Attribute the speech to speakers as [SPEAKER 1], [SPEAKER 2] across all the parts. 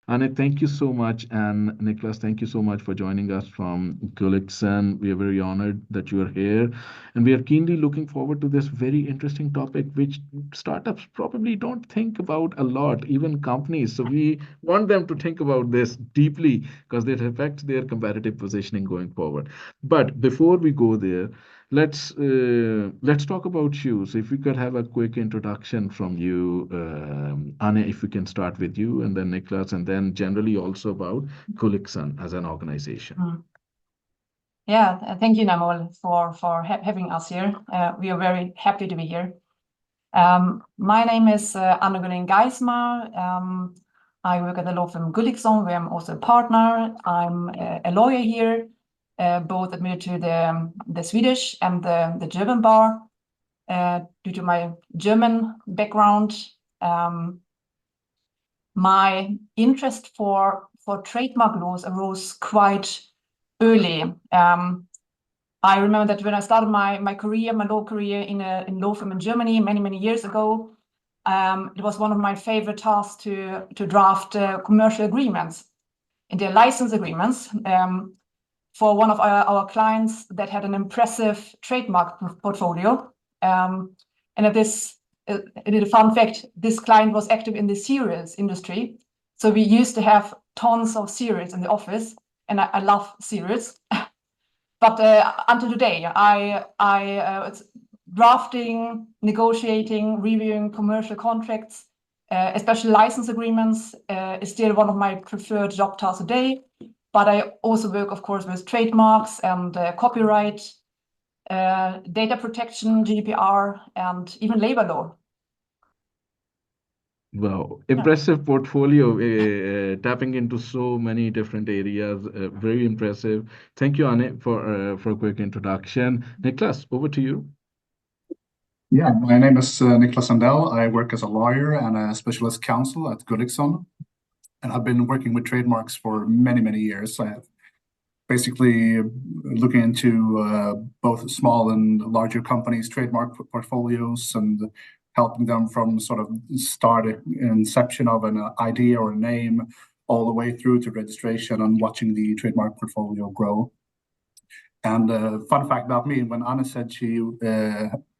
[SPEAKER 1] Anne, thank you so much. And Niklas, thank you so much for joining us from Gulliksson. We are very honored that you are here. And we are keenly looking forward to this very interesting topic, which startups probably don't think about a lot, even companies. So we want them to think about this deeply because it affects their competitive positioning going forward. But before we go there, let's talk about you. So if we could have a quick introduction from you, Anne, if we can start with you, and then Niklas, and then generally also about Gulliksson as an organization.
[SPEAKER 2] Yeah, thank you, Naimul, for having us here. We are very happy to be here. My name is Anne-Gwendolin Geismar. I work at the law firm Gulliksson, where I'm also a partner. I'm a lawyer here, both admitted to the Swedish and the German bar. Due to my German background, my interest for trademark laws arose quite early. I remember that when I started my law career in law firm in Germany many years ago, it was one of my favorite tasks to draft commercial agreements and their license agreements for one of our clients that had an impressive trademark portfolio. And a fun fact, this client was active in the cereals industry. So we used to have tons of cereals in the office, and I love cereals. But until today, it's drafting, negotiating, reviewing commercial contracts, especially license agreements, is still one of my preferred job tasks today. But I also work, of course, with trademarks and copyright, data protection, GDPR, and even labor law.
[SPEAKER 1] Wow, impressive portfolio, tapping into so many different areas. Very impressive. Thank you, Anne, for a quick introduction. Niklas, over to you.
[SPEAKER 3] Yeah, my name is Niklas Sandell. I work as a lawyer and a specialist counsel at Gulliksson, and I've been working with trademarks for many years. I have basically looking into both small and larger companies' trademark portfolios and helping them from sort of inception of an idea or a name all the way through to registration and watching the trademark portfolio grow. And fun fact about me, when Anna said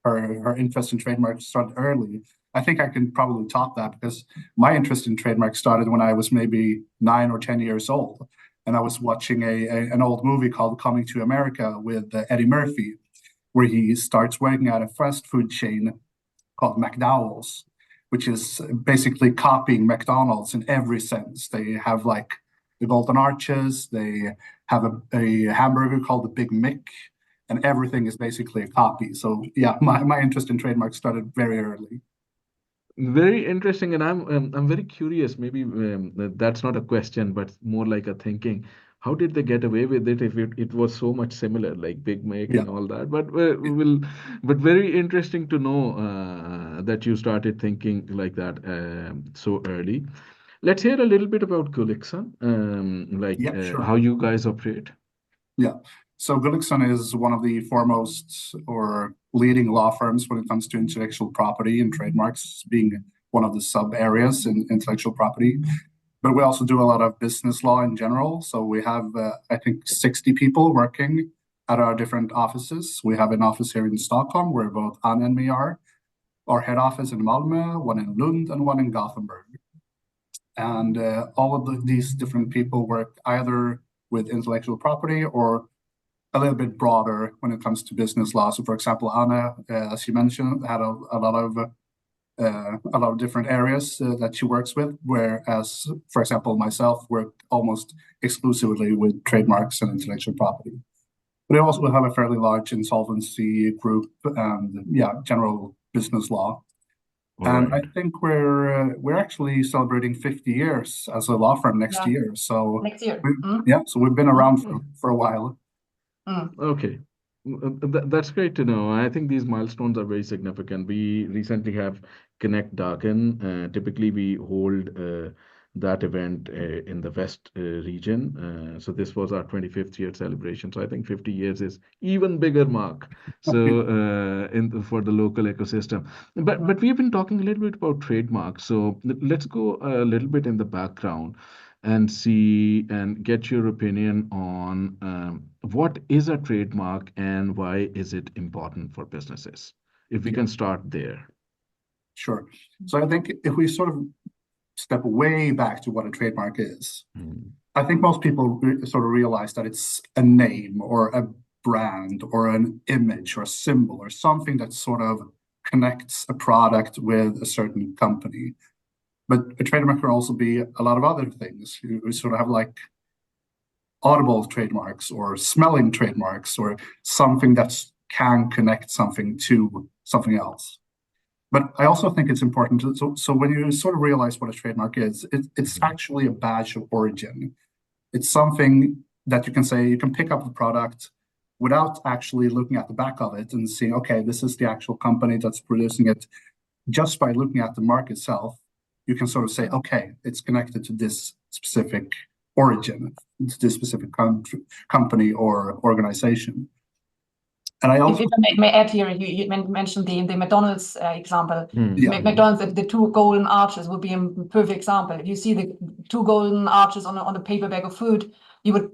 [SPEAKER 3] her interest in trademarks started early, I think I can probably top that because my interest in trademarks started when I was maybe 9 or 10 years old. And I was watching an old movie called Coming to America with Eddie Murphy, where he starts working at a fast food chain called McDowell's, which is basically copying McDonald's in every sense. They have like the Golden Arches, they have a hamburger called the Big Mick, and everything is basically a copy. So yeah, my interest in trademarks started very early.
[SPEAKER 1] Very interesting, and I'm very curious. Maybe that's not a question, but more like a thinking. How did they get away with it if it was so much similar, like Big Mac and all that? But very interesting to know that you started thinking like that so early. Let's hear a little bit about Gulliksson,
[SPEAKER 3] Sure.
[SPEAKER 1] how you guys operate.
[SPEAKER 3] Yeah. So Gulliksson is one of the foremost or leading law firms when it comes to intellectual property and trademarks, being one of the sub areas in intellectual property. But we also do a lot of business law in general. So we have, I think, 60 people working at our different offices. We have an office here in Stockholm, where both Anne and me are. Our head office in Malmö, one in Lund, and one in Gothenburg. And all of these different people work either with intellectual property or a little bit broader when it comes to business law. So, for example, Anna, as you mentioned, had a lot of different areas that she works with, whereas, for example, myself work almost exclusively with trademarks and intellectual property. But I also have a fairly large insolvency group and general business law. And I think we're actually celebrating 50 years as a law firm next year. So
[SPEAKER 2] next year.
[SPEAKER 3] So we've been around for a while.
[SPEAKER 1] Okay. That's great to know. I think these milestones are very significant. We recently have Connect Darken. Typically, we hold that event in the West region. So this was our 25th year celebration. So I think 50 years is even bigger mark. So for the local ecosystem. But we've been talking a little bit about trademarks. So let's go a little bit in the background. and see and get your opinion on what is a trademark and why is it important for businesses. If we can start there.
[SPEAKER 3] Sure. So I think if we sort of step way back to what a trademark is, I think most people sort of realize that it's a name or a brand or an image or a symbol or something that sort of connects a product with a certain company. But a trademark can also be a lot of other things. You sort of have like audible trademarks or smelling trademarks or something that can connect something to something else. But I also think it's important to, so when you sort of realize what a trademark is, it's actually a badge of origin. It's something that you can say, you can pick up the product without actually looking at the back of it and seeing, okay, this is the actual company that's producing it. Just by looking at the mark itself, you can sort of say, okay, it's connected to this specific origin, to this specific company or organization. And I also,
[SPEAKER 2] if I may add here, you mentioned the McDonald's example.
[SPEAKER 3] Yeah.
[SPEAKER 2] McDonald's, the two golden arches would be a perfect example. If you see the two golden arches on a paper bag of food, you would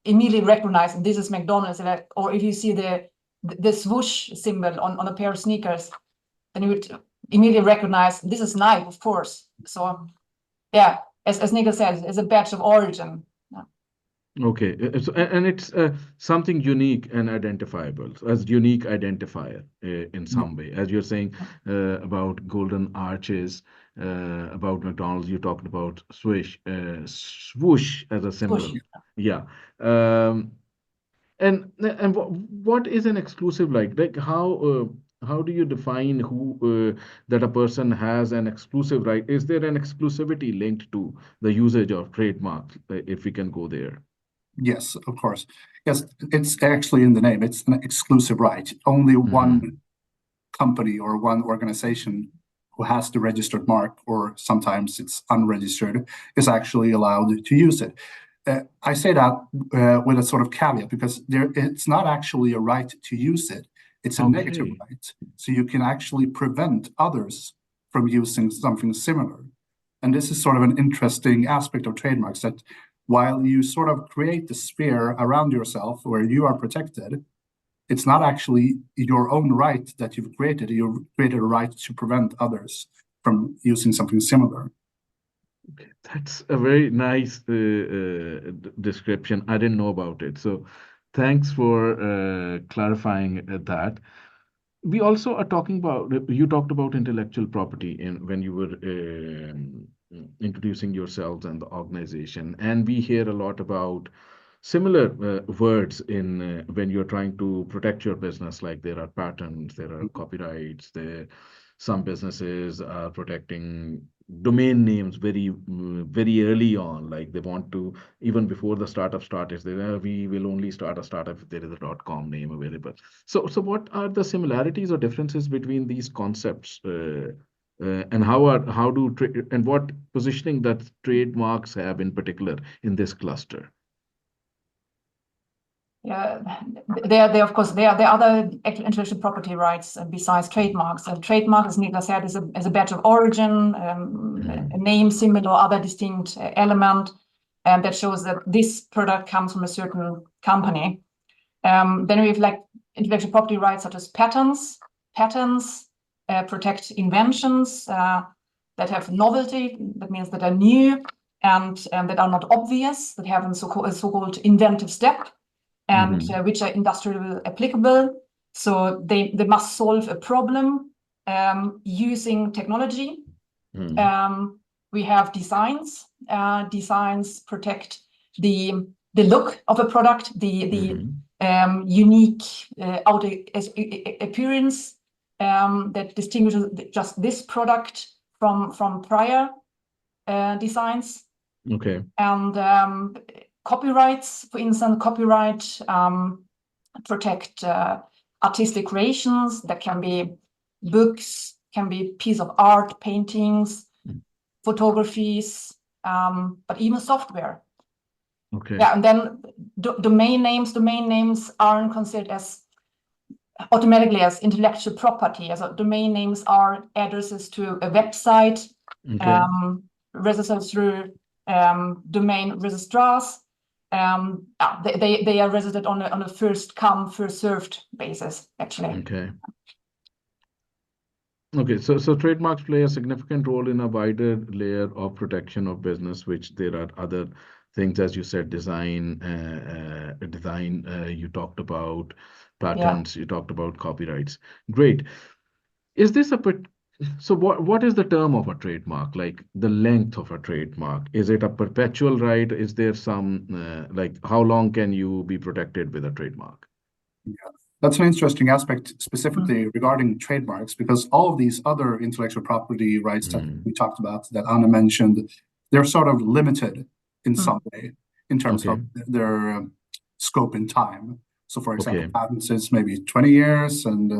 [SPEAKER 2] immediately recognize this is McDonald's. Or if you see the swoosh symbol on a pair of sneakers, then you would immediately recognize this is Nike, of course. So yeah, as Niklas said, it's a badge of origin.
[SPEAKER 1] Okay, and it's something unique and identifiable, as unique identifier in some way. As you're saying about golden arches, about McDonald's, you talked about swoosh as a symbol.
[SPEAKER 2] Swoosh.
[SPEAKER 1] Yeah. And what is an exclusive like? Like how do you define who that a person has an exclusive right? Is there an exclusivity linked to the usage of trademark? If we can go there.
[SPEAKER 3] Yes, of course. Yes, it's actually in the name. It's an exclusive right. Only one company or one organization who has the registered mark, or sometimes it's unregistered, is actually allowed to use it. I say that with a sort of caveat because it's not actually a right to use it. It's a negative right. So you can actually prevent others from using something similar. And this is sort of an interesting aspect of trademarks, that while you sort of create the sphere around yourself where you are protected, it's not actually your own right that you've created. You've created a right to prevent others from using something similar.
[SPEAKER 1] Okay, that's a very nice description. I didn't know about it. So thanks for clarifying that. We also are talking about, you talked about intellectual property when you were introducing yourselves and the organization. And we hear a lot about similar words in when you're trying to protect your business, like there are patents, there are copyrights, some businesses are protecting domain names very early on, like they want to, even before the startup starts, we will only start a startup if there is a .com name available. So what are the similarities or differences between these concepts, and and what positioning that trademarks have in particular in this cluster?
[SPEAKER 2] Yeah, there of course there are other intellectual property rights besides trademarks. And trademark, as Niklas said, is a badge of origin, a name, symbol, or other distinct element that shows that this product comes from a certain company. Then we have like intellectual property rights such as patents. Patents protect inventions that have novelty. That means that are new and that are not obvious. That have a so-called inventive step. And which are industrially applicable. So they must solve a problem using technology. We have designs. Designs protect the look of a product, the unique outer appearance that distinguishes just this product from prior designs.
[SPEAKER 1] Okay.
[SPEAKER 2] And copyrights, for instance, copyright protect artistic creations. That can be books, can be piece of art, paintings, photographies, but even software.
[SPEAKER 1] Okay.
[SPEAKER 2] Yeah, and then domain names aren't considered as automatically as intellectual property. As domain names are addresses to a website, registered through domain registrars. They are registered on a first come, first served basis, actually.
[SPEAKER 1] Okay. Okay, so trademarks play a significant role in a wider layer of protection of business, which there are other things, as you said, design, you talked about patents, you talked about copyrights. Great. Is this so what is the term of a trademark, like the length of a trademark? Is it a perpetual right? Is there some, like, how long can you be protected with a trademark?
[SPEAKER 3] Yeah, that's an interesting aspect specifically regarding trademarks, because all of these other intellectual property rights that we talked about, that Anna mentioned, they're sort of limited in some way in terms of their scope in time. So, for example, patents is maybe 20 years, and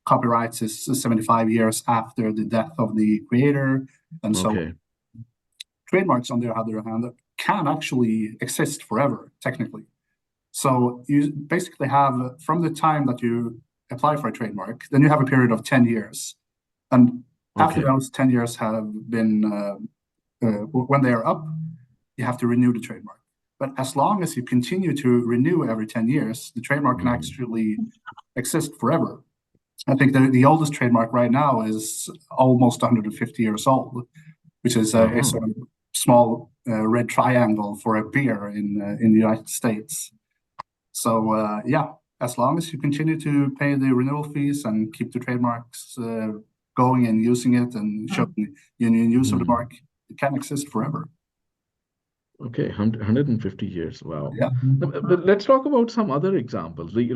[SPEAKER 3] copyrights is 75 years after the death of the creator. And so trademarks, on the other hand, can actually exist forever, technically. So you basically have, from the time that you apply for a trademark, then you have a period of 10 years. And after those 10 years have been, when they are up, you have to renew the trademark. But as long as you continue to renew every 10 years, the trademark can actually exist forever. I think the oldest trademark right now is almost 150 years old, which is a sort of small red triangle for a beer in the United States. So yeah, as long as you continue to pay the renewal fees and keep the trademarks going and using it and showing genuine use of the mark, it can exist forever.
[SPEAKER 1] Okay, 150 years. Wow.
[SPEAKER 3] Yeah.
[SPEAKER 1] But let's talk about some other examples. We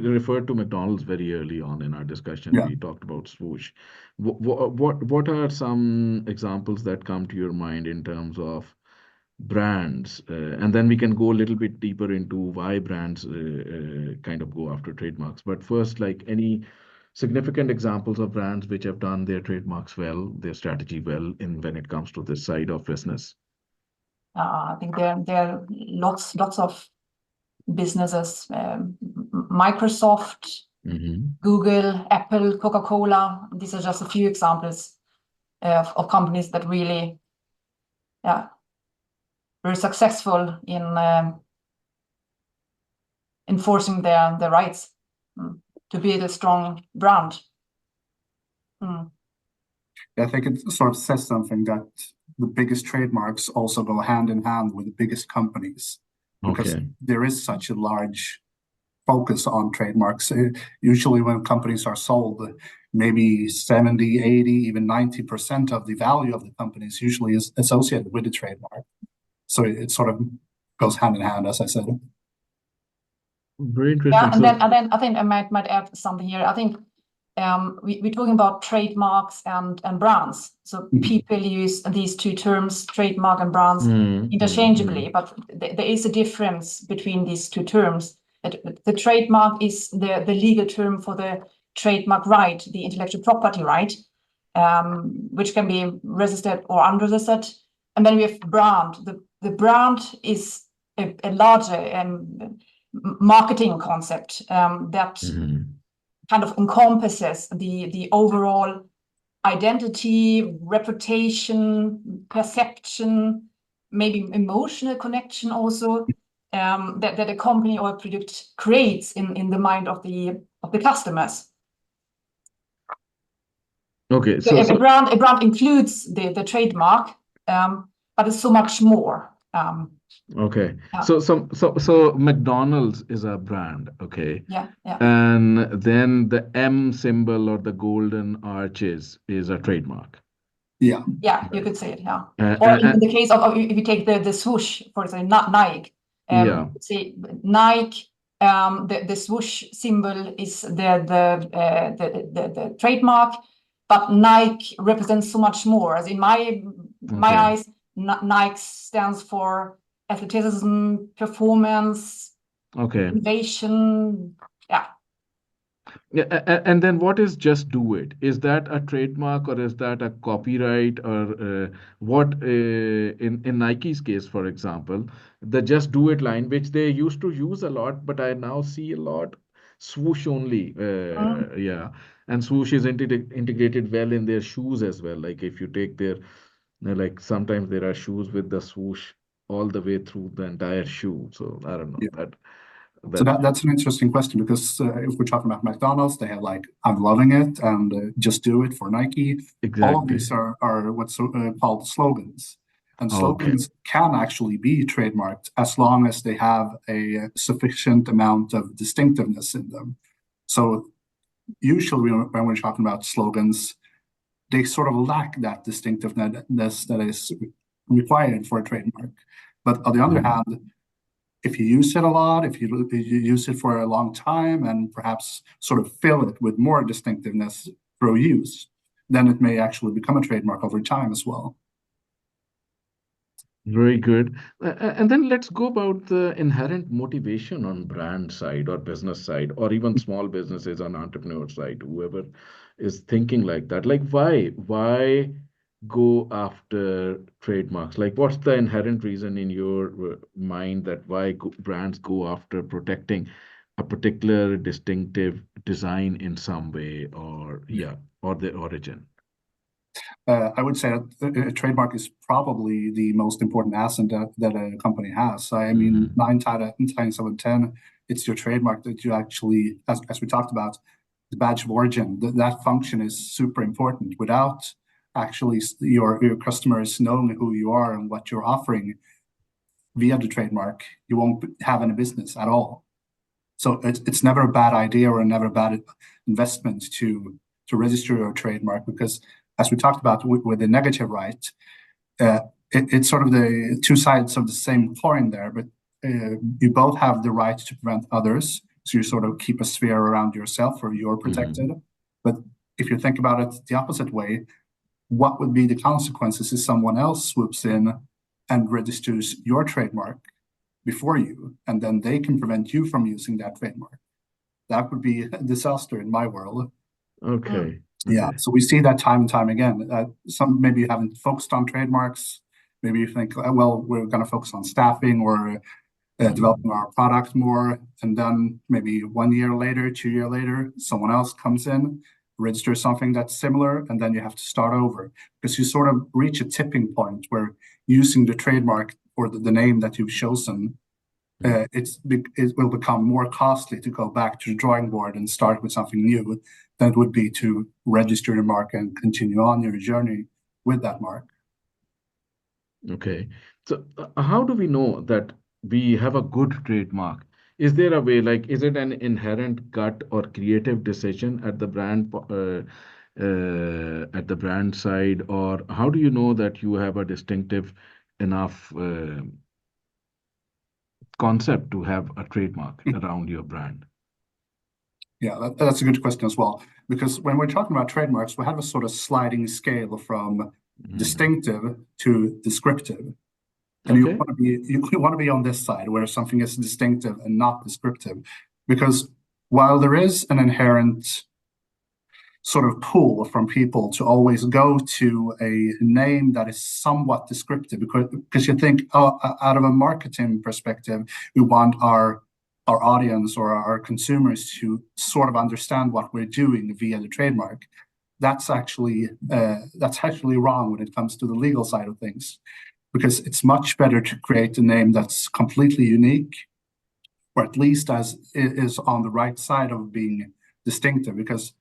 [SPEAKER 1] referred to McDonald's very early on in our discussion.
[SPEAKER 3] Yeah.
[SPEAKER 1] We talked about Swoosh. What are some examples that come to your mind in terms of brands? And then we can go a little bit deeper into why brands kind of go after trademarks. But first, like, any significant examples of brands which have done their trademarks well, their strategy well, when it comes to this side of business?
[SPEAKER 2] I think there are lots of businesses, Microsoft, Google, Apple, Coca-Cola. These are just a few examples of companies that really, very successful in enforcing their rights to build a strong brand.
[SPEAKER 3] I think it sort of says something that the biggest trademarks also go hand in hand with the biggest companies, because there is such a large focus on trademarks. Usually when companies are sold, maybe 70, 80, even 90% of the value of the company is usually associated with the trademark. So it sort of goes hand in hand, as I said.
[SPEAKER 1] Very interesting.
[SPEAKER 2] Yeah, and then I think I might add something here. I think we're talking about trademarks and brands. So people use these two terms, trademark and brands, interchangeably, but there is a difference between these two terms. The trademark is the legal term for the trademark right, the intellectual property right, which can be registered or unregistered. And then we have brand. The brand is a larger marketing concept that kind of encompasses the overall identity, reputation, perception, maybe emotional connection also, that a company or a product creates in the mind of the customers.
[SPEAKER 1] Okay,
[SPEAKER 2] so a brand includes the trademark, but it's so much more.
[SPEAKER 1] Okay. So McDonald's is a brand, okay?
[SPEAKER 2] Yeah.
[SPEAKER 1] And then the M symbol or the golden arches is a trademark.
[SPEAKER 3] Yeah.
[SPEAKER 2] Yeah, you could say it, yeah. Or in the case of, if you take the swoosh, for example, not Nike. Say Nike, the swoosh symbol is the trademark, but Nike represents so much more. As in my eyes, Nike stands for athleticism, performance, innovation.
[SPEAKER 1] Yeah, and then what is just do it? Is that a trademark or is that a copyright or what? In Nike's case, for example, the just do it line, which they used to use a lot, but I now see a lot swoosh only. Yeah, and swoosh is integrated well in their shoes as well. Like if you take their Like sometimes there are shoes with the swoosh all the way through the entire shoe. So I don't know
[SPEAKER 3] Yeah.
[SPEAKER 1] that
[SPEAKER 3] So
[SPEAKER 1] that
[SPEAKER 3] that's an interesting question because if we're talking about McDonald's, they have like, I'm loving it and just do it for Nike. All of
[SPEAKER 1] exactly.
[SPEAKER 3] these are what's called slogans. And
[SPEAKER 1] Okay.
[SPEAKER 3] slogans can actually be trademarked as long as they have a sufficient amount of distinctiveness in them. So usually when we're talking about slogans, they sort of lack that distinctiveness that is required for a trademark. But on the other
[SPEAKER 1] Mhm.
[SPEAKER 3] hand, if you use it a lot, if you use it for a long time and perhaps sort of fill it with more distinctiveness through use, then it may actually become a trademark over time as well.
[SPEAKER 1] Very good. And then let's go about the inherent motivation on brand side or business side, or even small businesses on entrepreneur side, whoever is thinking like that. Like why go after trademarks? Like what's the inherent reason in your mind that why brands go after protecting a particular distinctive design in some way, or yeah, or the origin?
[SPEAKER 3] I would say that a trademark is probably the most important asset that a company has. I mean,
[SPEAKER 1] Hmm.
[SPEAKER 3] 9 times out of 10, it's your trademark that you actually, as we talked about, the badge of origin, that function is super important. Without actually your customers knowing who you are and what you're offering via the trademark, you won't have any business at all. So it's never a bad idea or never a bad investment to register your trademark because, as we talked about with the negative right, it's sort of the two sides of the same coin there. But you both have the right to prevent others, so you sort of keep a sphere around yourself or you're protected.
[SPEAKER 1] Hmm.
[SPEAKER 3] But if you think about it the opposite way, what would be the consequences if someone else swoops in and registers your trademark before you, and then they can prevent you from using that trademark? That would be a disaster in my world.
[SPEAKER 1] Okay.
[SPEAKER 3] Yeah,
[SPEAKER 1] Okay.
[SPEAKER 3] so we see that time and time again. Some maybe you haven't focused on trademarks. Maybe you think, well, we're going to focus on staffing or developing our product more, and then maybe 1 year later, 2 year later, someone else comes in, registers something that's similar, and then you have to start over because you sort of reach a tipping point where using the trademark or the name that you've chosen, it will become more costly to go back to the drawing board and start with something new than it would be to register the mark and continue on your journey with that mark.
[SPEAKER 1] Okay. So, how do we know that we have a good trademark? Is there a way, like, is it an inherent gut or creative decision at the at the brand side, or how do you know that you have a distinctive enough concept to have a trademark around your brand?
[SPEAKER 3] Yeah, that's a good question as well. Because when we're talking about trademarks, we have a sort of sliding scale from
[SPEAKER 1] Mhm.
[SPEAKER 3] distinctive to descriptive. And
[SPEAKER 1] Okay.
[SPEAKER 3] you want to be on this side where something is distinctive and not descriptive. Because while there is an inherent sort of pull from people to always go to a name that is somewhat descriptive, because you think, oh, out of a marketing perspective, we want our audience or our consumers to sort of understand what we're doing via the trademark. That's actually wrong when it comes to the legal side of things, because it's much better to create a name that's completely unique, or at least as is on the right side of being distinctive. Because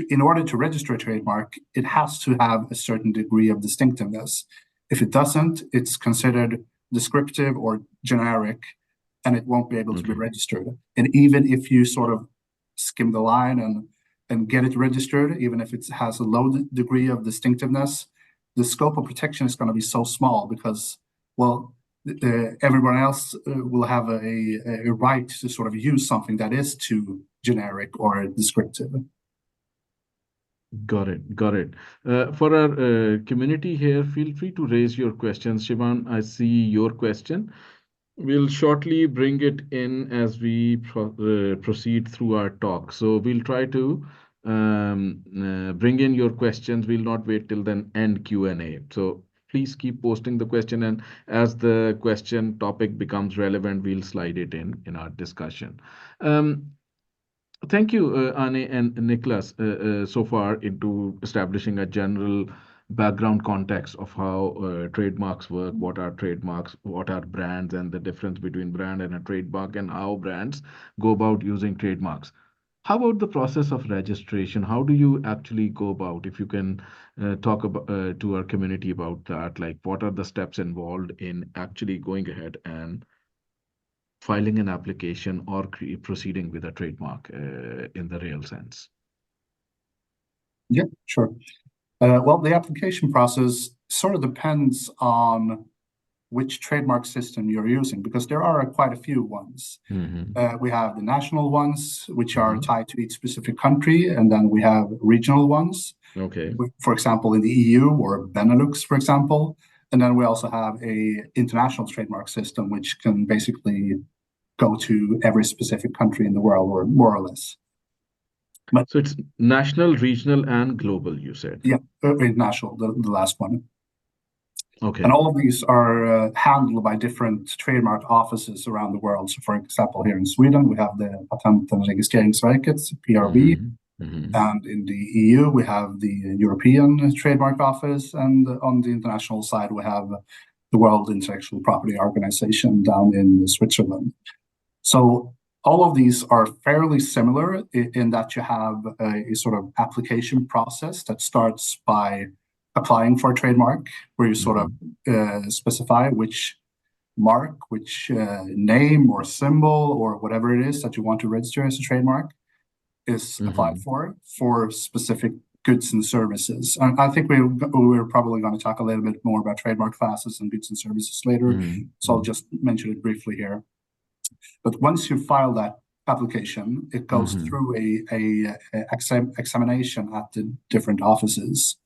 [SPEAKER 3] in order to register a trademark, it has to have a certain degree of distinctiveness. If it doesn't, it's considered descriptive or generic, and it won't be able to be
[SPEAKER 1] Okay.
[SPEAKER 3] registered. And even if you sort of skim the line and get it registered, even if it has a low degree of distinctiveness, the scope of protection is going to be so small because, well, everyone else will have a right to sort of use something that is too generic or descriptive.
[SPEAKER 1] Got it. Got it. For our community here, feel free to raise your questions. Shivan, I see your question. We'll shortly bring it in as we proceed through our talk. So we'll try to bring in your questions. We'll not wait till then end Q&A. So please keep posting the question, and as the question topic becomes relevant, we'll slide it in our discussion. Um, Thank you, Anne and Niklas, so far into establishing a general background context of how trademarks work, what are trademarks, what are brands, and the difference between brand and a trademark, and how brands go about using trademarks. How about the process of registration? How do you actually go about, if you can talk about to our community about that, like what are the steps involved in actually going ahead and filing an application or proceeding with a trademark in the real sense?
[SPEAKER 3] Yeah, sure. Well, the application process sort of depends on which trademark system you're using, because there are quite a few ones. We have the national ones, which are tied to each specific country, and then we have regional ones.
[SPEAKER 1] Okay.
[SPEAKER 3] For example, in the EU or Benelux, for example. And then we also have a international trademark system, which can basically go to every specific country in the world, or more or less. But,
[SPEAKER 1] so it's national, regional, and global, you said?
[SPEAKER 3] Yeah, international, the last one.
[SPEAKER 1] Okay.
[SPEAKER 3] And all of these are handled by different trademark offices around the world. So, for example, here in Sweden, we have the Patent- och Registreringsverket, PRV. And in the EU, we have the European Trademark Office. And on the international side, we have the World Intellectual Property Organization down in Switzerland. So all of these are fairly similar in that you have a sort of application process that starts by applying for a trademark, where you sort of specify which mark, which name or symbol or whatever it is that you want to register as a trademark is applied for specific goods and services. And I think we're probably going to talk a little bit more about trademark classes and goods and services later. So I'll just mention it briefly here. But once you file that application, it goes through a examination at the different offices.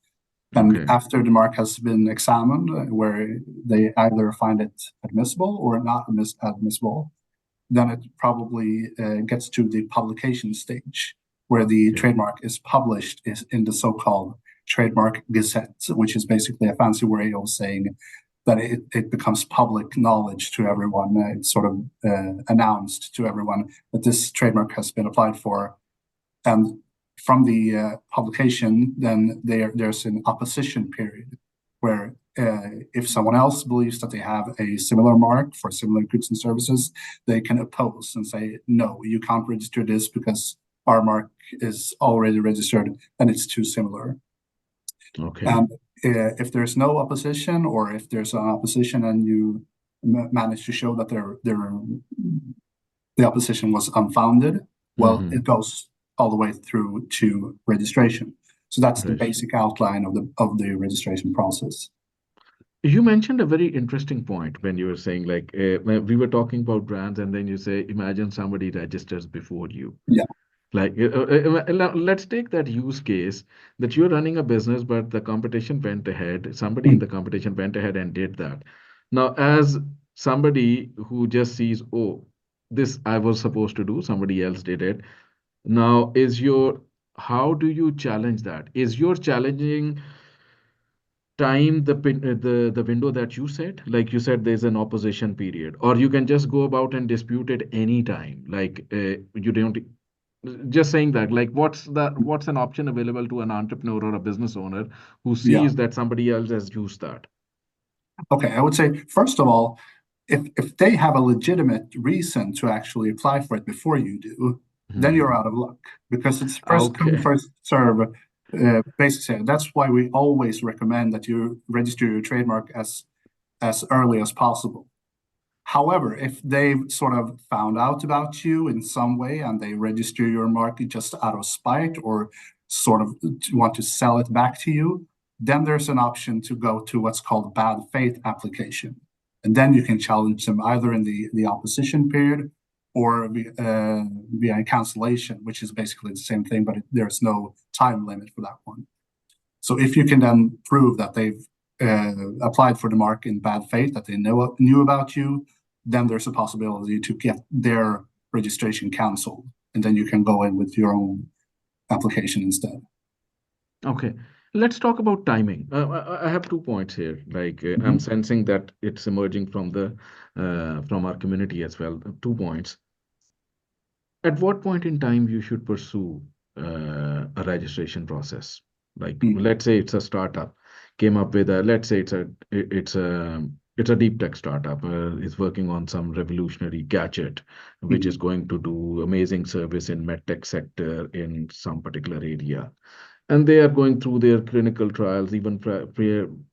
[SPEAKER 3] And after the mark has been examined, where they either find it admissible or not admissible, then it probably gets to the publication stage, where the trademark is published in the so-called Trademark Gazette, which is basically a fancy way of saying that it becomes public knowledge to everyone. It's sort of announced to everyone that this trademark has been applied for. And from the publication, then there's an opposition period, where if someone else believes that they have a similar mark for similar goods and services, they can oppose and say, no, you can't register this because our mark is already registered and it's too similar. And if there's no opposition, or if there's an opposition and you manage to show that the opposition was unfounded, well, it goes all the way through to registration. So that's the basic outline of the registration process.
[SPEAKER 1] You mentioned a very interesting point when you were saying, like, when we were talking about brands, and then you say, imagine somebody registers before you.
[SPEAKER 3] Yeah.
[SPEAKER 1] Like, let's take that use case that you're running a business, but the competition went ahead. Somebody in the competition went ahead and did that. Now, as somebody who just sees, oh, this I was supposed to do, somebody else did it. Now, how do you challenge that? Is your challenging time the window that you said? Like you said, there's an opposition period, or you can just go about and dispute it any time. Like you don't. Just saying that, like, what's an option available to an entrepreneur or a business owner who sees that somebody else has used that?
[SPEAKER 3] Okay, I would say, first of all, if they have a legitimate reason to actually apply for it before you do, then you're out of luck, because it's first come, first serve. Basically, that's why we always recommend that you register your trademark as early as possible. However, if they've sort of found out about you in some way and they register your mark just out of spite, or sort of want to sell it back to you, then there's an option to go to what's called bad faith application. And then you can challenge them either in the opposition period or via cancellation, which is basically the same thing, but there's no time limit for that one. So if you can then prove that they've applied for the mark in bad faith, that they knew about you, then there's a possibility to get their registration canceled, and then you can go in with your own application instead.
[SPEAKER 1] Okay, let's talk about timing. I have 2 points here. Like I'm sensing that it's emerging from our community as well. 2 points. At what point in time you should pursue a registration process? Like let's say it's a startup. came up with a, let's say it's a deep tech startup. It's working on some revolutionary gadget, which is going to do amazing service in medtech sector in some particular area. And they are going through their clinical trials, even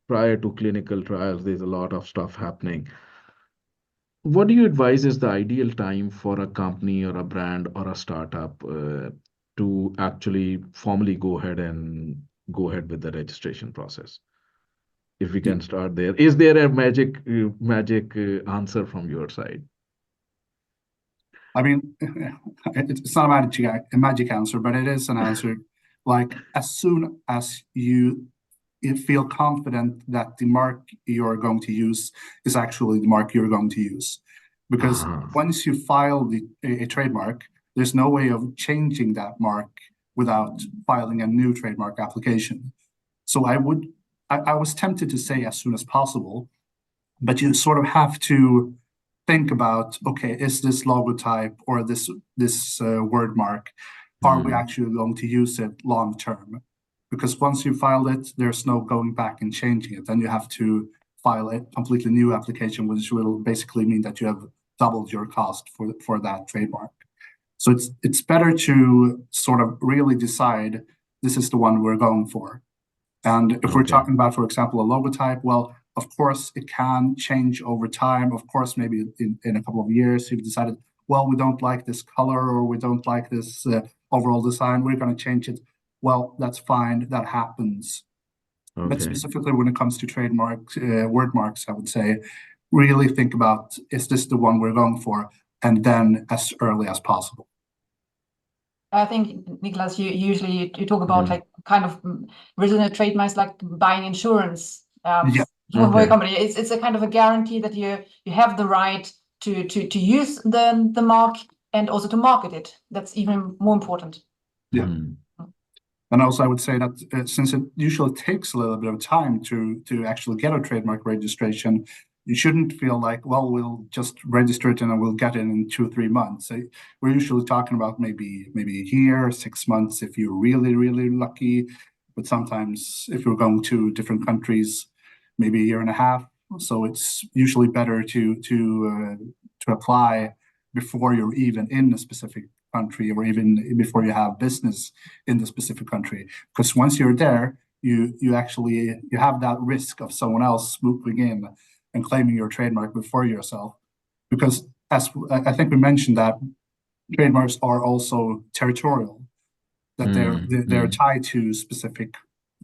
[SPEAKER 1] prior to clinical trials, there's a lot of stuff happening. What do you advise is the ideal time for a company or a brand or a startup to actually formally go ahead with the registration process? If we can start there, is there a magic answer from your side?
[SPEAKER 3] I mean, it's not a magic answer, but it is an answer. Like as soon as you feel confident that the mark you're going to use is actually the mark you're going to use. Because once you file a trademark, there's no way of changing that mark without filing a new trademark application. So I was tempted to say as soon as possible, but you sort of have to think about, okay, is this logotype or this word mark, are we actually going to use it long term? Because once you filed it, there's no going back and changing it. Then you have to file a completely new application, which will basically mean that you have doubled your cost for that trademark. So it's better to sort of really decide this is the one we're going for. And if we're talking about, for example, a logotype, well, of course, it can change over time. Of course, maybe in a couple of years, you've decided, well, we don't like this color or we don't like this overall design. We're going to change it. Well, that's fine. That happens. But specifically when it comes to trademarks, word marks, I would say, really think about, is this the one we're going for? And then as early as possible.
[SPEAKER 2] I think, Niklas, you talk about like kind of original trademarks, like buying insurance for a company. It's a kind of a guarantee that you have the right to use the mark and also to market it. That's even more important.
[SPEAKER 3] Yeah. And also, I would say that since it usually takes a little bit of time to actually get a trademark registration, you shouldn't feel like, well, we'll just register it and we'll get it in 2 or 3 months. So we're usually talking about maybe a year, 6 months if you're really, really lucky. But sometimes if you're going to different countries, maybe a year and a half. So it's usually better to apply before you're even in a specific country or even before you have business in the specific country. Because once you're there, you have that risk of someone else swooping in and claiming your trademark before yourself. Because as I think we mentioned, that trademarks are also territorial, that they're tied to specific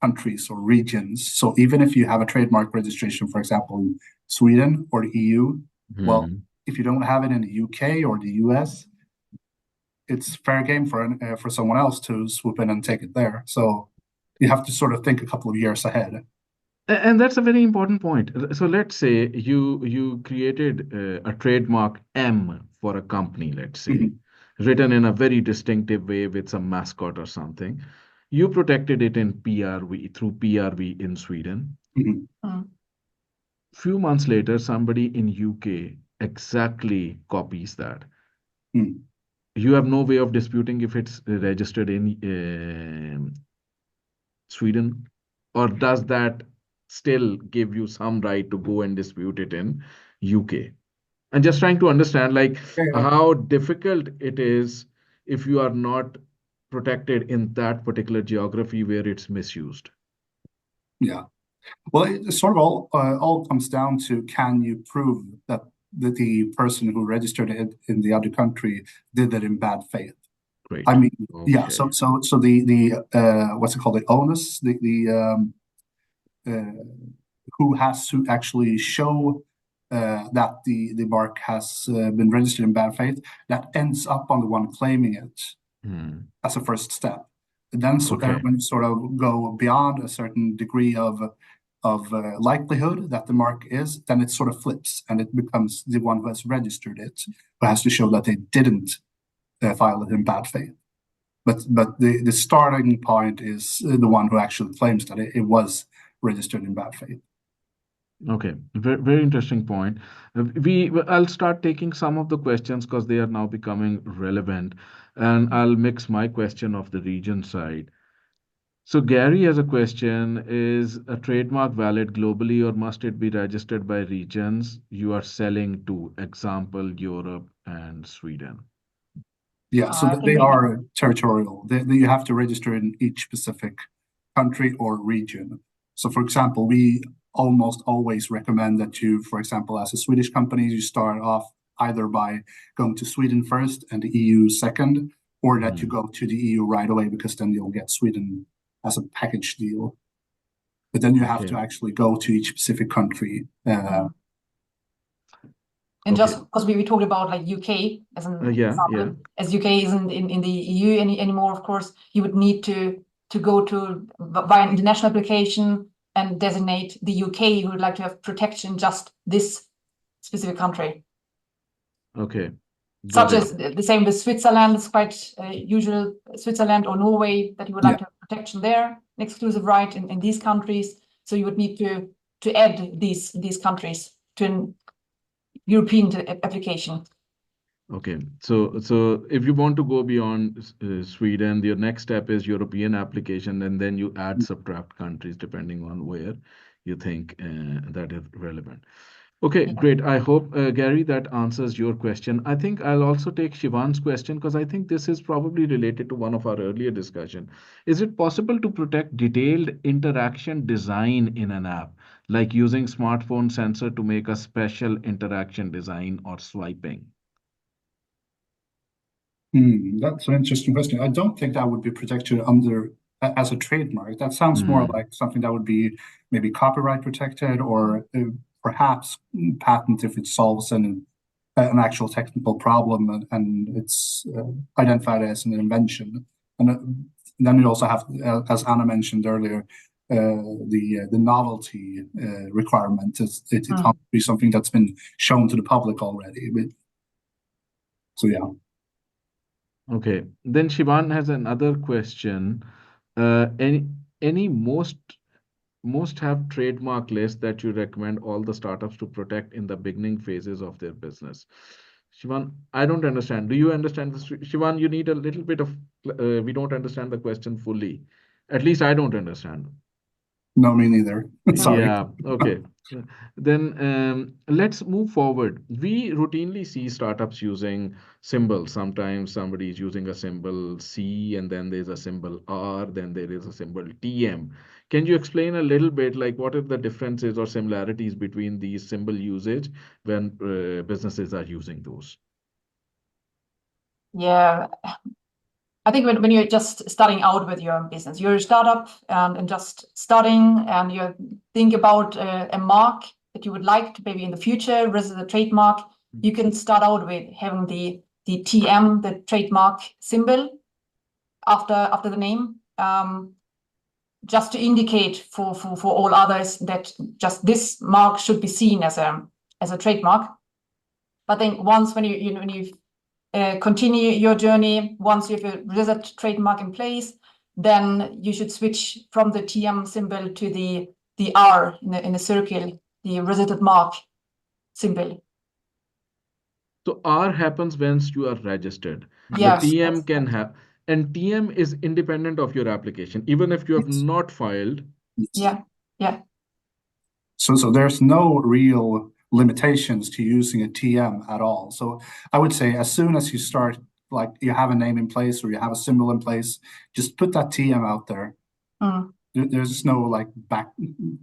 [SPEAKER 3] countries or regions. So even if you have a trademark registration, for example, in Sweden or the EU, well, if you don't have it in the UK or the US, it's fair game for someone else to swoop in and take it there. So you have to sort of think a couple of years ahead.
[SPEAKER 1] And that's a very important point. So let's say you created a trademark M for a company, let's say, written in a very distinctive way with some mascot or something. You protected it in PRV, through PRV in Sweden. Few months later, somebody in UK exactly copies that. You have no way of disputing if it's registered in Sweden, or does that still give you some right to go and dispute it in UK? And just trying to understand, like, how difficult it is if you are not protected in that particular geography where it's misused.
[SPEAKER 3] Yeah. Well, it sort of all comes down to, can you prove that the person who registered it in the other country did that in bad faith?
[SPEAKER 1] Great.
[SPEAKER 3] I mean, yeah. So the what's it called? The onus, who has to actually show that the mark has been registered in bad faith, that ends up on the one claiming it as a first step. And then when you sort of go beyond a certain degree of likelihood that the mark is, then it sort of flips and it becomes the one who has registered it who has to show that they didn't file it in bad faith. But the starting point is the one who actually claims that it was registered in bad faith.
[SPEAKER 1] Okay, very interesting point. I'll start taking some of the questions because they are now becoming relevant, and I'll mix my question of the region side. So Gary has a question, is a trademark valid globally or must it be registered by regions you are selling to, example, Europe and Sweden?
[SPEAKER 3] Yeah, so
[SPEAKER 2] I think
[SPEAKER 3] they are territorial. You have to register in each specific country or region. So for example, we almost always recommend that you, for example, as a Swedish company, you start off either by going to Sweden first and the EU second, or that you go to the EU right away, because then you'll get Sweden as a package deal. But then you have to actually go to each specific country.
[SPEAKER 2] And just because we talked about like UK as an example, as UK isn't in the EU anymore, of course, you would need to go to via an international application and designate the UK who would like to have protection just this specific country.
[SPEAKER 1] Okay.
[SPEAKER 2] Such as the same with Switzerland. It's quite usual, Switzerland or Norway, that you would like to have protection there, an exclusive right in these countries. So you would need to add these countries to an European application.
[SPEAKER 1] Okay, so if you want to go beyond Sweden, your next step is European application, and then you add subtract countries depending on where you think that is relevant. Okay, great. I hope, Gary, that answers your question. I think I'll also take Shivan's question, because I think this is probably related to one of our earlier discussion. Is it possible to protect detailed interaction design in an app, like using smartphone sensor to make a special interaction design or swiping?
[SPEAKER 3] That's an interesting question. I don't think that would be protected under as a trademark. That sounds more like something that would be maybe copyright protected, or perhaps patent if it solves an actual technical problem and it's identified as an invention. And then you also have, as Anna mentioned earlier, the novelty requirement. It has to be something that's been shown to the public already. So yeah.
[SPEAKER 1] Okay, then Shivan has another question. Any most have trademark list that you recommend all the startups to protect in the beginning phases of their business? Shivan, I don't understand. Do you understand this? Shivan, you need a little bit of, we don't understand the question fully. At least I don't understand.
[SPEAKER 3] No, me neither. Sorry.
[SPEAKER 1] Yeah, okay. Then let's move forward. We routinely see startups using symbols. Sometimes somebody is using a symbol C, and then there's a symbol R, then there is a symbol TM. Can you explain a little bit, like what are the differences or similarities between these symbol usage when businesses are using those?
[SPEAKER 2] Yeah, I think when you're just starting out with your business, you're a startup and just starting, and you think about a mark that you would like to maybe in the future register the trademark, you can start out with having the TM, the trademark symbol after the name, just to indicate for all others that just this mark should be seen as a trademark. But then once when you continue your journey, once you have a registered trademark in place, then you should switch from the TM symbol to the R in a circle, the registered mark symbol.
[SPEAKER 1] So R happens once you are registered.
[SPEAKER 2] Yes,
[SPEAKER 1] the TM can have, and TM is independent of your application, even if you have not filed.
[SPEAKER 2] Yeah.
[SPEAKER 3] So there's no real limitations to using a TM at all. So I would say as soon as you start, like you have a name in place or you have a symbol in place, just put that TM out there. There's no like back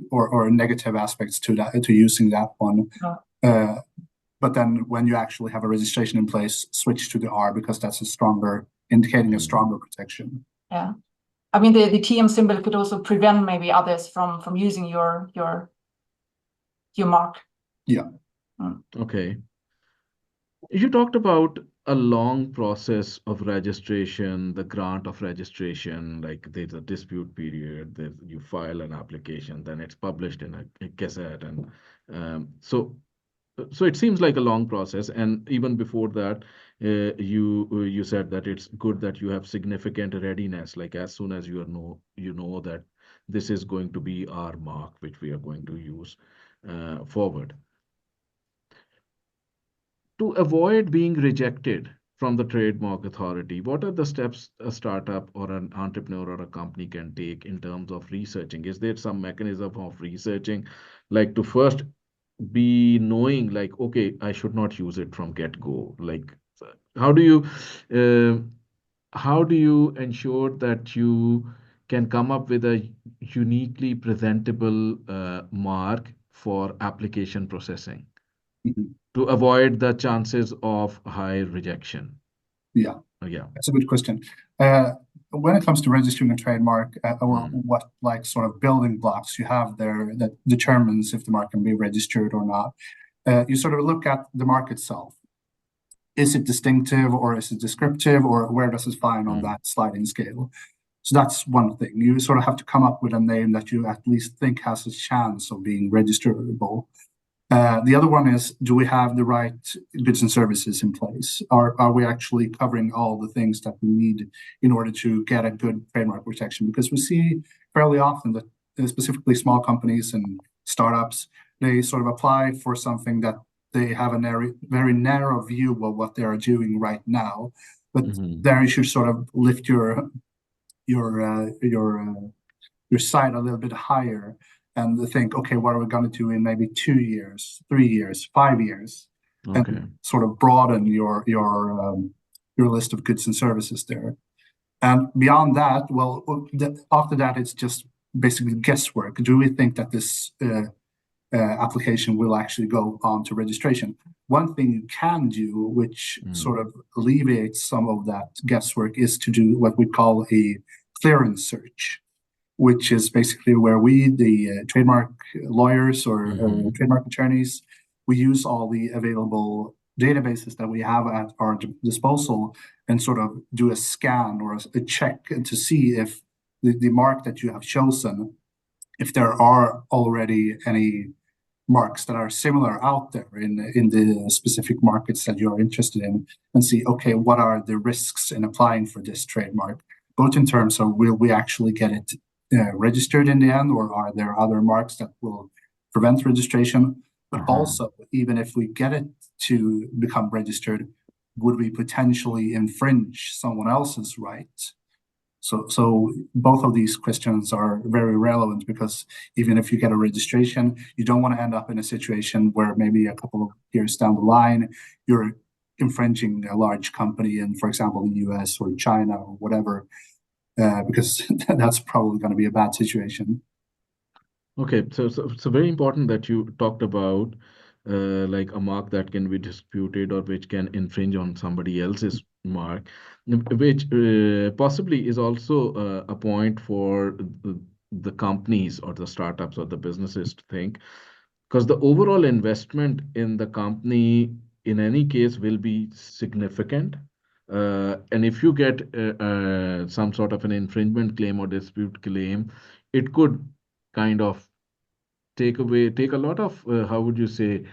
[SPEAKER 3] or negative aspects to that, to using that one. But then when you actually have a registration in place, switch to the R, because that's indicating a stronger protection.
[SPEAKER 2] Yeah. I mean, the TM symbol could also prevent maybe others from using your mark.
[SPEAKER 3] Yeah.
[SPEAKER 1] Okay. You talked about a long process of registration, the grant of registration, like there's a dispute period, you file an application, then it's published in a gazette, and so it seems like a long process. And even before that, you said that it's good that you have significant readiness, like as soon as you know that this is going to be our mark, which we are going to use forward. To avoid being rejected from the trademark authority, what are the steps a startup or an entrepreneur or a company can take in terms of researching? Is there some mechanism of researching, like to first be knowing, like, okay, I should not use it from get-go? Like, how do you uh, how do you ensure that you can come up with a uniquely presentable mark for application processing
[SPEAKER 3] Mhm.
[SPEAKER 1] to avoid the chances of high rejection?
[SPEAKER 3] Yeah,
[SPEAKER 1] Yeah.
[SPEAKER 3] that's a good question. When it comes to registering a trademark, what like sort of building blocks you have there that determines if the mark can be registered or not? You sort of look at the mark itself. Is it distinctive or is it descriptive, or where does it find on that sliding scale? So that's one thing. You sort of have to come up with a name that you at least think has a chance of being registerable. The other one is, do we have the right goods and services in place? Are we actually covering all the things that we need in order to get a good trademark protection? Because we see fairly often that specifically small companies and startups, they sort of apply for something that they have a very narrow view of what they are doing right now. But there you should sort of lift your sight a little bit higher and think, okay, what are we going to do in maybe 2 years, 3 years, 5 years, and sort of broaden your list of goods and services there. And beyond that, well, after that, it's just basically guesswork. Do we think that this application will actually go on to registration? One thing you can do, which sort of alleviates some of that guesswork, is to do what we call a clearance search, which is basically where we, the trademark lawyers or trademark attorneys, we use all the available databases that we have at our disposal and sort of do a scan or a check to see if the mark that you have chosen, if there are already any marks that are similar out there in the specific markets that you're interested in, and see, okay, what are the risks in applying for this trademark, both in terms of will we actually get it registered in the end, or are there other marks that will prevent registration? But also, even if we get it to become registered, would we potentially infringe someone else's right? So both of these questions are very relevant, because even if you get a registration, you don't want to end up in a situation where maybe a couple of years down the line, you're infringing a large company in, for example, the US or China or whatever, because that's probably going to be a bad situation.
[SPEAKER 1] Okay, so very important that you talked about like a mark that can be disputed or which can infringe on somebody else's mark, which possibly is also a point for the companies or the startups or the businesses to think, because the overall investment in the company in any case will be significant. And if you get some sort of an infringement claim or dispute claim, it could kind of take a lot of, how would you say,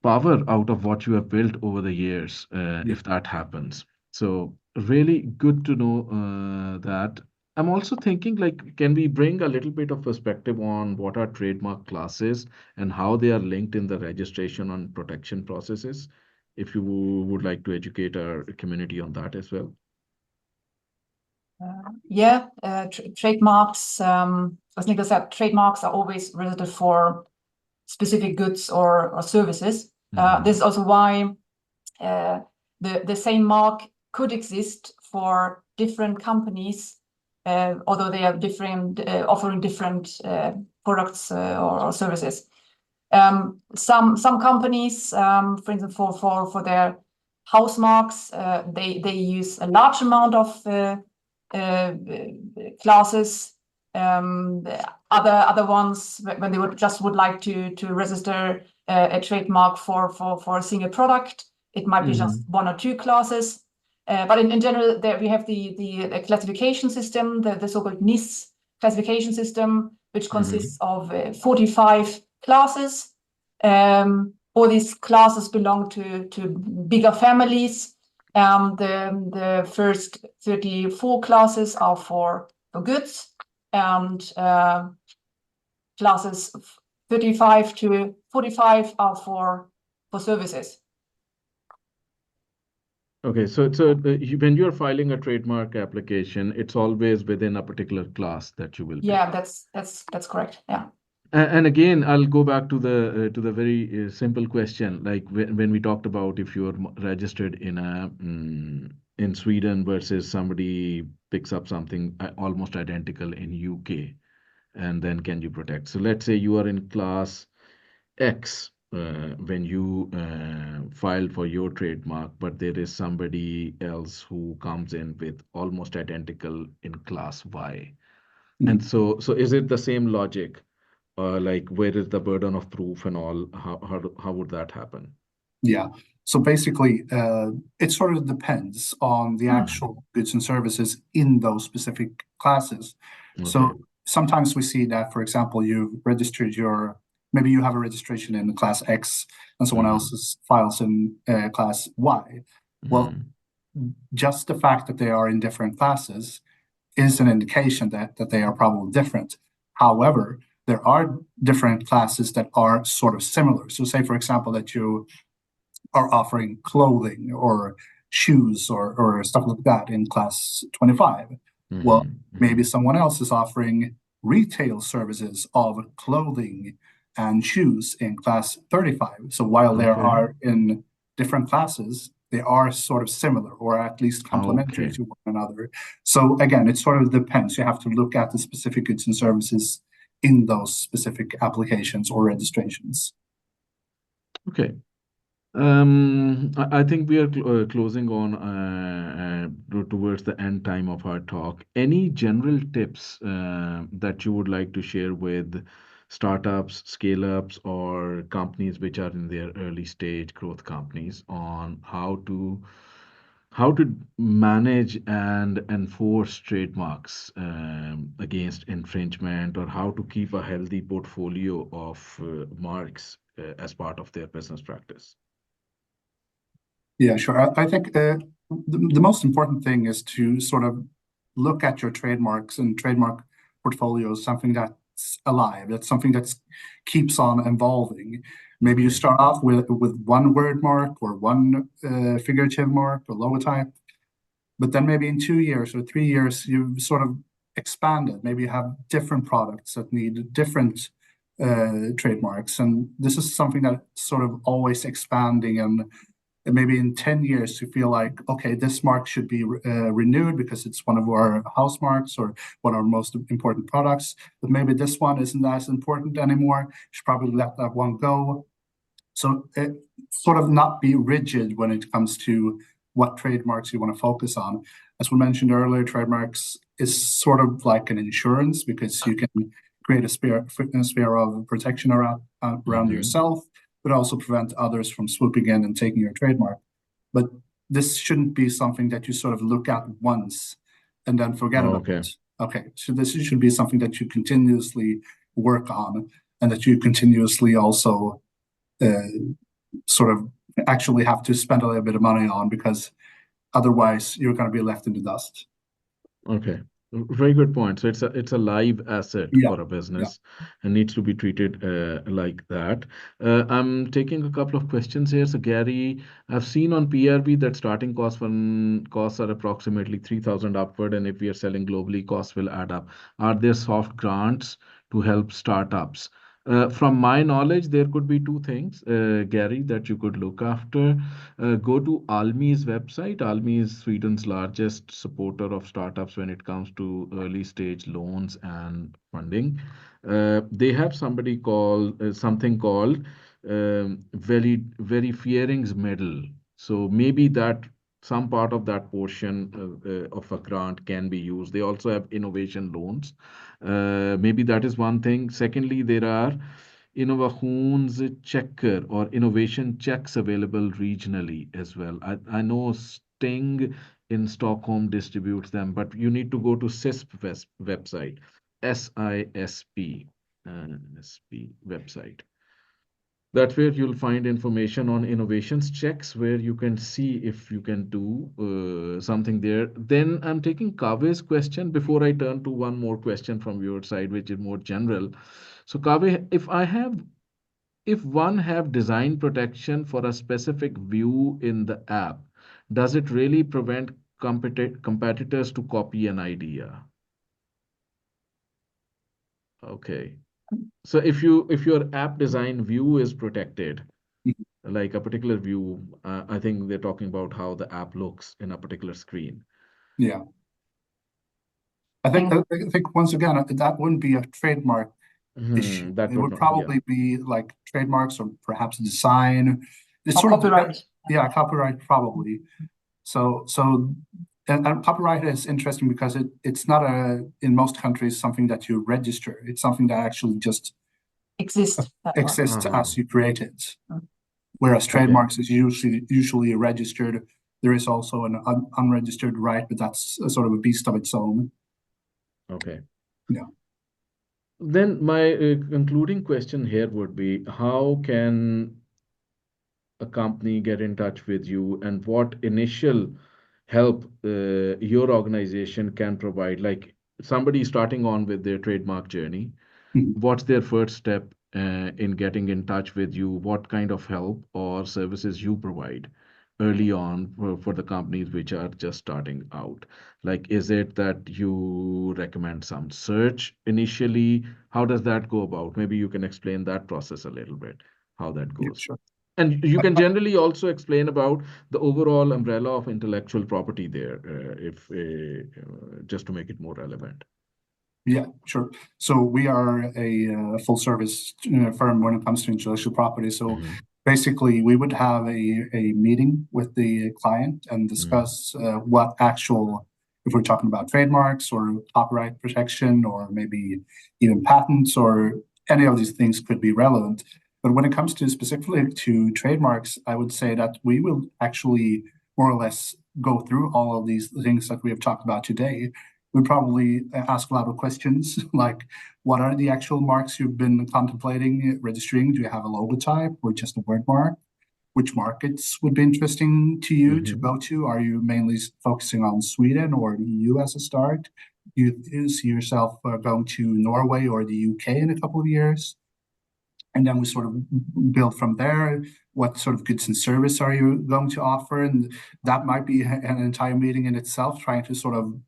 [SPEAKER 1] power out of what you have built over the years, if that happens. So really good to know that. I'm also thinking, like, can we bring a little bit of perspective on what are trademark classes and how they are linked in the registration and protection processes? If you would like to educate our community on that as well.
[SPEAKER 2] Trademarks, as Niklas said, trademarks are always reserved for specific goods or services. This is also why the same mark could exist for different companies, although they are different, offering different products or services. Some companies, for instance, for their house marks, they use a large amount of classes. Other ones, when they would like to register a trademark for a single product, it might be just 1 or 2 classes. But in general, there we have the classification system, the so-called NIS classification system, which consists of 45 classes. All these classes belong to bigger families. The first 34 classes are for goods, and classes 35 to 45 are for services.
[SPEAKER 1] Okay, when you're filing a trademark application, it's always within a particular class that you will pick.
[SPEAKER 2] Yeah, that's correct. Yeah.
[SPEAKER 1] And again, I'll go back to the very simple question, like when we talked about if you're registered in Sweden versus somebody picks up something almost identical in UK, and then can you protect? So let's say you are in class X when you filed for your trademark, but there is somebody else who comes in with almost identical in class Y. And so is it the same logic? Like where is the burden of proof and all? How would that happen?
[SPEAKER 3] Yeah. So basically, it sort of depends on the actual goods and services in those specific classes.
[SPEAKER 1] Okay.
[SPEAKER 3] So sometimes we see that, for example, maybe you have a registration in class X and someone else's files in class Y. Well, just the fact that they are in different classes is an indication that they are probably different. However, there are different classes that are sort of similar. So say, for example, that you are offering clothing or shoes or stuff like that in class 25. Well, maybe someone else is offering retail services of clothing and shoes in class 35. So while they are in different classes, they are sort of similar or at least complementary to one another. So again, it sort of depends. You have to look at the specific goods and services in those specific applications or registrations.
[SPEAKER 1] Okay. I think we are closing on towards the end time of our talk. Any general tips that you would like to share with startups, scale-ups, or companies which are in their early stage growth companies on how to manage and enforce trademarks against infringement, or how to keep a healthy portfolio of marks as part of their business practice?
[SPEAKER 3] Yeah, sure. I think the most important thing is to sort of look at your trademarks and trademark portfolios, something that's alive, that's something that keeps on evolving. Maybe you start off with one word mark or one figurative mark or logotype, but then maybe in 2 years or 3 years, you've sort of expanded. Maybe you have different products that need different trademarks. And this is something that's sort of always expanding, and maybe in 10 years you feel like, okay, this mark should be renewed because it's one of our house marks or one of our most important products, but maybe this one isn't as important anymore. You should probably let that one go. So sort of not be rigid when it comes to what trademarks you want to focus on. As we mentioned earlier, trademarks is sort of like an insurance because you can create a sphere of protection around yourself, but also prevent others from swooping in and taking your trademark. But this shouldn't be something that you sort of look at once and then forget about it. Okay, so this should be something that you continuously work on and that you continuously also sort of actually have to spend a little bit of money on, because otherwise you're going to be left in the dust.
[SPEAKER 1] Okay. Very good point. So it's a live asset for a business and needs to be treated like that. I'm taking a couple of questions here. So Gary, I've seen on PRB that starting costs are approximately 3,000 upward, and if we are selling globally, costs will add up. Are there soft grants to help startups? From my knowledge, there could be two things, Gary, that you could look after. Go to Almi's website. Almi is Sweden's largest supporter of startups when it comes to early stage loans and funding. They have something called Verifieringsmedel. So maybe that some part of that portion of a grant can be used. They also have innovation loans. Maybe that is one thing. Secondly, there are innovationschecker or innovation checks available regionally as well. I know Sting in Stockholm distributes them, but you need to go to CISP website, SISP, SP website. That's where you'll find information on innovations checks, where you can see if you can do something there. Then I'm taking Kave's question before I turn to one more question from your side, which is more general. So Kave, if one have design protection for a specific view in the app, does it really prevent competitors to copy an idea? Okay. So if your app design view is protected, like a particular view, I think they're talking about how the app looks in a particular screen.
[SPEAKER 3] Yeah. I think once again, that wouldn't be a trademark issue.
[SPEAKER 1] That
[SPEAKER 3] It
[SPEAKER 1] would
[SPEAKER 3] would
[SPEAKER 1] not,
[SPEAKER 3] probably be like trademarks or perhaps design. It's
[SPEAKER 2] Or
[SPEAKER 3] sort of
[SPEAKER 2] copyright.
[SPEAKER 3] Yeah, copyright probably. So and copyright is interesting because it's not in most countries something that you register. It's something that actually just
[SPEAKER 2] Exists.
[SPEAKER 3] exists
[SPEAKER 1] Uh-huh.
[SPEAKER 3] as you create it. Whereas trademarks is usually registered. There is also an unregistered right, but that's a sort of a beast of its own.
[SPEAKER 1] Okay.
[SPEAKER 3] Yeah.
[SPEAKER 1] Then my concluding question here would be, how can a company get in touch with you, and what initial help your organization can provide? Like somebody starting on with their trademark journey, what's their first step in getting in touch with you? What kind of help or services you provide early on for the companies which are just starting out? Like, is it that you recommend some search initially? How does that go about? Maybe you can explain that process a little bit, how that
[SPEAKER 3] Yeah,
[SPEAKER 1] goes.
[SPEAKER 3] sure.
[SPEAKER 1] And you can generally also explain about the overall umbrella of intellectual property there, if just to make it more relevant.
[SPEAKER 3] Yeah, sure. So we are a full service firm when it comes to intellectual property. So basically, we would have a meeting with the client and discuss what actual, if we're talking about trademarks or copyright protection, or maybe even patents, or any of these things could be relevant. But when it comes to specifically to trademarks, I would say that we will actually more or less go through all of these things that we have talked about today. We probably ask a lot of questions like, what are the actual marks you've been contemplating registering? Do you have a logotype or just a word mark? Which markets would be interesting to you to go to? Are you mainly focusing on Sweden or the EU as a start? Do you see yourself going to Norway or the UK in a couple of years? And then we sort of build from there. What sort of goods and service are you going to offer? And that might be an entire meeting in itself, trying to sort of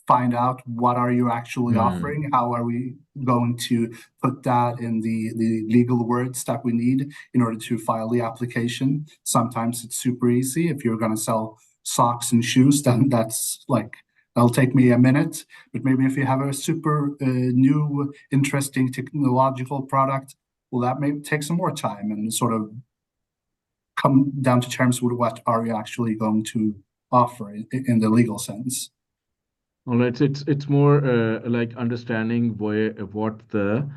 [SPEAKER 3] find out what are you actually offering, how are we going to put that in the legal words that we need in order to file the application. Sometimes it's super easy. If you're going to sell socks and shoes, then that's like, that'll take me a minute. But maybe if you have a super new, interesting technological product, well, that may take some more time and sort of come down to terms with what are you actually going to offer in the legal sense.
[SPEAKER 1] All right, so it's more like understanding what the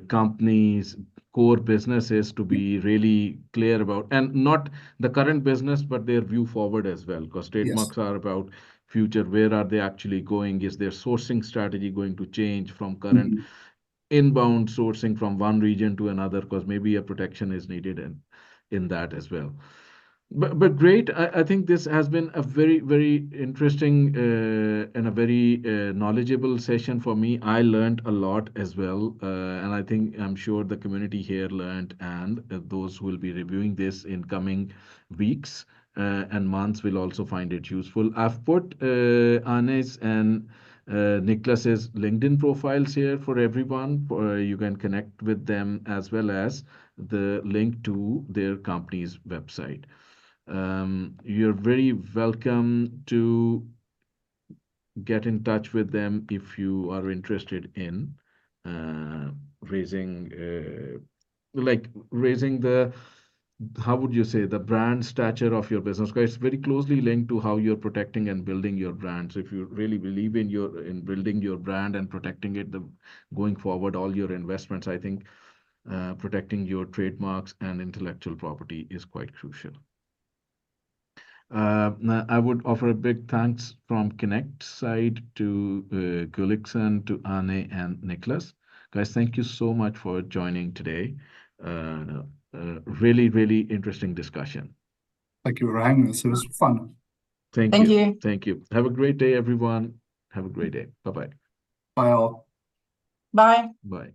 [SPEAKER 1] company's core business is, to be really clear about, and not the current business, but their view forward as well, because trademarks are about future. Where are they actually going? Is their sourcing strategy going to change from current inbound sourcing from one region to another? Because maybe a protection is needed in that as well. But great. I think this has been a very, very interesting and a very knowledgeable session for me. I learned a lot as well. And I'm sure the community here learned, and those who will be reviewing this in coming weeks and months will also find it useful. I've put Anne's and Niklas's LinkedIn profiles here for everyone. You can connect with them, as well as the link to their company's website. You're very welcome to get in touch with them if you are interested in raising the, how would you say, the brand stature of your business, because it's very closely linked to how you're protecting and building your brand. So if you really believe in building your brand and protecting it, going forward, all your investments, I think protecting your trademarks and intellectual property is quite crucial. I would offer a big thanks from Connect side to Gulliksson, to Anne and Niklas. Guys, thank you so much for joining today. Really, really interesting discussion.
[SPEAKER 3] Thank you for having us. It was fun.
[SPEAKER 1] Thank you. Thank you. Have a great day, everyone. Have a great day. Bye-bye.
[SPEAKER 3] Bye all.
[SPEAKER 2] Bye.
[SPEAKER 1] Bye.